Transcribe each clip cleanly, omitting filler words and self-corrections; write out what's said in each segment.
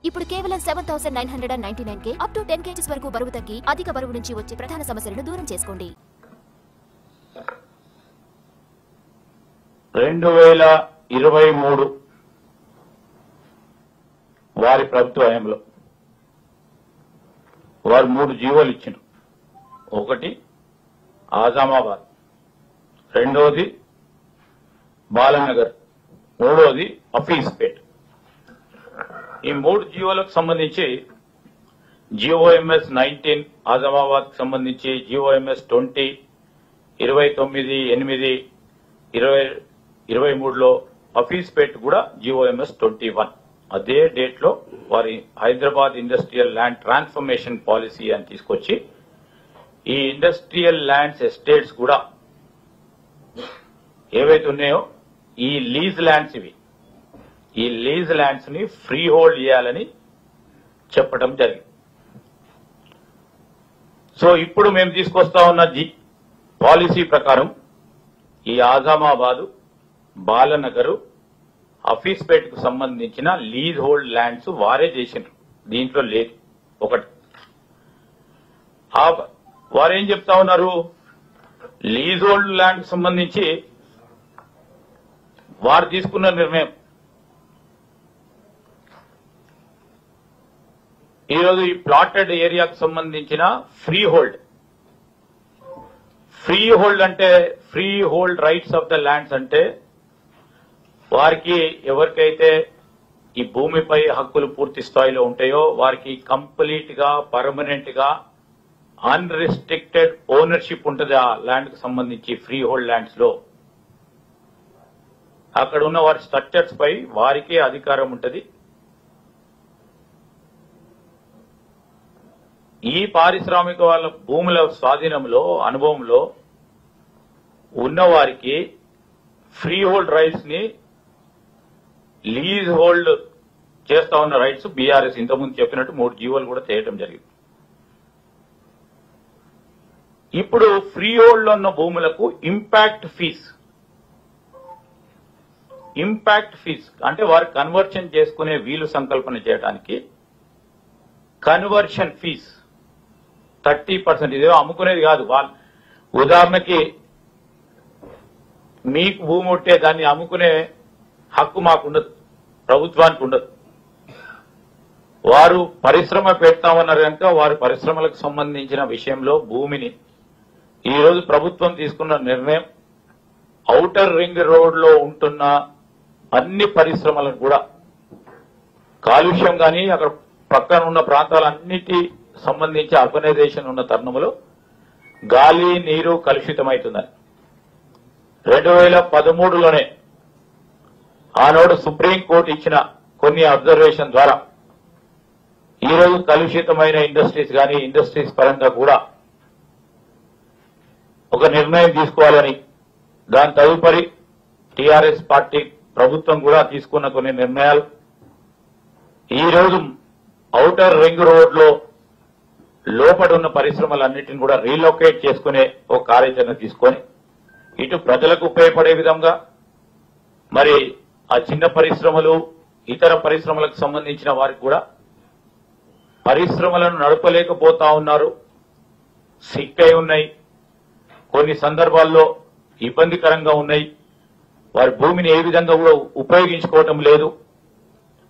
ఇప్పుడు కేవలం 7,999 up to 10 kgs వరకు బరువు తగ్గి అధిక బరువు నుంచి వచ్చే ప్రధాన సమస్యలను దూరం చేసుకోండి. 2023 వారి ప్రభుత్వ హయాంలో వారు 3 జీవోలు ఇచ్చారు. ఒకటి ఆజామాబాద్, రెండోది బాలనగర్, మూడోది హఫీజ్పేట్. ఈ 3 జీవోలకు సంబంధించి జీఓఎంఎస్ 19 ఆజామాబాద్ కు సంబంధించి, జీఓఎంఎస్ 20 29/8/2023లో హఫీజ్పేట్ కూడా జీఓఎంఎస్ 21. అదే డేట్ లో వారి Hyderabad industrial land transformation policy అని తీసుకొచ్చి ఈ ఇండస్ట్రియల్ ల్యాండ్స్ ఎస్టేట్స్ కూడా ఏవైతే ఉన్నాయో ఈ లీజ్ ల్యాండ్స్ ఈ లీజ్ ల్యాండ్స్ ని ఫ్రీ హోల్డ్ చేయాలని చెప్పడం జరిగింది. సో ఇప్పుడు మేము తీసుకొస్తా ఉన్న పాలసీ ప్రకారం ఈ ఆజామాబాదు, బాలనగరు, హఫీజ్పేట్ కు సంబంధించిన లీజ్ హోల్డ్ ల్యాండ్స్ వారే చేసినారు, దీంట్లో లేదు. ఒకటి వారేం చెప్తా ఉన్నారు, లీజ్ హోల్డ్ ల్యాండ్ కు సంబంధించి వారు తీసుకున్న నిర్ణయం ఈరోజు ఈ ప్లాటెడ్ ఏరియాకు సంబంధించిన ఫ్రీ హోల్డ్ అంటే free hold rights of the lands అంటే వారికి ఎవరికైతే ఈ భూమిపై హక్కులు పూర్తి స్థాయిలో ఉంటాయో వారికి కంప్లీట్ గా పర్మనెంట్ గా అన్రిస్ట్రిక్టెడ్ ఓనర్షిప్ ఉంటుంది ఆ ల్యాండ్ కు సంబంధించి. ఫ్రీ హోల్డ్ ల్యాండ్స్ లో అక్కడ ఉన్న వారి స్ట్రక్చర్స్ పై వారికే అధికారం ఉంటుంది. ఈ పారిశ్రామిక వాళ్ళ భూముల స్వాధీనంలో, అనుభవంలో ఉన్నవారికి ఫ్రీ హోల్డ్ రైట్స్ ని లీజ్ హోల్డ్ చేస్తా ఉన్న రైట్స్ బీఆర్ఎస్ ఇంతకుముందు చెప్పినట్టు 3 జీవోలు కూడా చేయడం జరిగింది. ఇప్పుడు ఫ్రీ హోల్డ్ లో ఉన్న భూములకు ఇంపాక్ట్ ఫీజ్ అంటే వారు కన్వర్షన్ చేసుకునే వీలు సంకల్పన చేయడానికి కన్వర్షన్ ఫీజ్ 30%. ఇదేదో అమ్ముకునేది కాదు. ఉదాహరణకి మీకు భూమి ఉంటే దాన్ని అమ్ముకునే హక్కు మాకుండదు, ప్రభుత్వానికి ఉండదు. వారు పరిశ్రమ పెడతామన్నారు కనుక వారి పరిశ్రమలకు సంబంధించిన విషయంలో భూమిని ఈరోజు ప్రభుత్వం తీసుకున్న నిర్ణయం ఔటర్ రింగ్ రోడ్ లో ఉంటున్న అన్ని పరిశ్రమలకు కూడా కాలుష్యం కానీ అక్కడ పక్కన ఉన్న ప్రాంతాలన్నిటి సంబంధించి అర్బనైజేషన్ ఉన్న తరుణంలో గాలి, నీరు కలుషితమవుతుందని 2013లోనే ఆనాడు సుప్రీంకోర్టు ఇచ్చిన కొన్ని అబ్జర్వేషన్ ద్వారా ఈరోజు కలుషితమైన ఇండస్ట్రీస్ కానీ ఇండస్ట్రీస్ పరంగా కూడా ఒక నిర్ణయం తీసుకోవాలని, దాని తదుపరి టీఆర్ఎస్ పార్టీ ప్రభుత్వం కూడా తీసుకున్న కొన్ని నిర్ణయాలు ఈరోజు ఔటర్ రింగ్ రోడ్ లో లోపల ఉన్న పరిశ్రమలన్నింటినీ కూడా రీలొకేట్ చేసుకునే ఒక కార్యాచరణ తీసుకొని ఇటు ప్రజలకు ఉపయోగపడే విధంగా, మరి ఆ చిన్న పరిశ్రమలు ఇతర పరిశ్రమలకు సంబంధించిన వారికి కూడా పరిశ్రమలను నడపలేకపోతా ఉన్నారు, సిక్ అయి ఉన్నాయి, కొన్ని సందర్భాల్లో ఇబ్బందికరంగా ఉన్నాయి, వారి భూమిని ఏ విధంగా కూడా ఉపయోగించుకోవటం లేదు.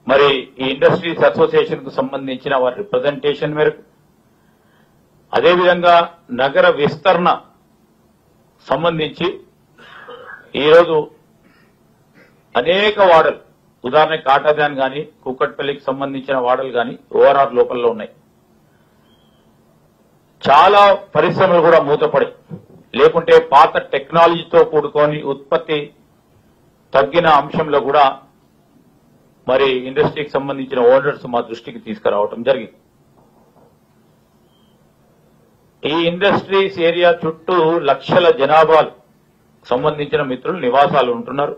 మరి ఈ ఇండస్ట్రీస్ అసోసియేషన్ కు సంబంధించిన వారి రిప్రజెంటేషన్ మేరకు, అదేవిధంగా నగర విస్తరణ సంబంధించి ఈరోజు అనేక వాడలు, ఉదాహరణకి కాటాదాన్ కానీ కూకట్పల్లికి సంబంధించిన వాడలు కానీ ఓఆర్ఆర్ లోపల్లో ఉన్నాయి. చాలా పరిశ్రమలు కూడా మూతపడి, లేకుంటే పాత టెక్నాలజీతో కూడుకొని ఉత్పత్తి తగ్గిన అంశంలో కూడా మరి ఇండస్ట్రీకి సంబంధించిన ఓనర్స్ మా దృష్టికి తీసుకురావడం జరిగింది. ఈ ఇండస్ట్రీస్ ఏరియా చుట్టూ లక్షల జనాభాకు సంబంధించిన మిత్రులు నివాసాలు ఉంటున్నారు.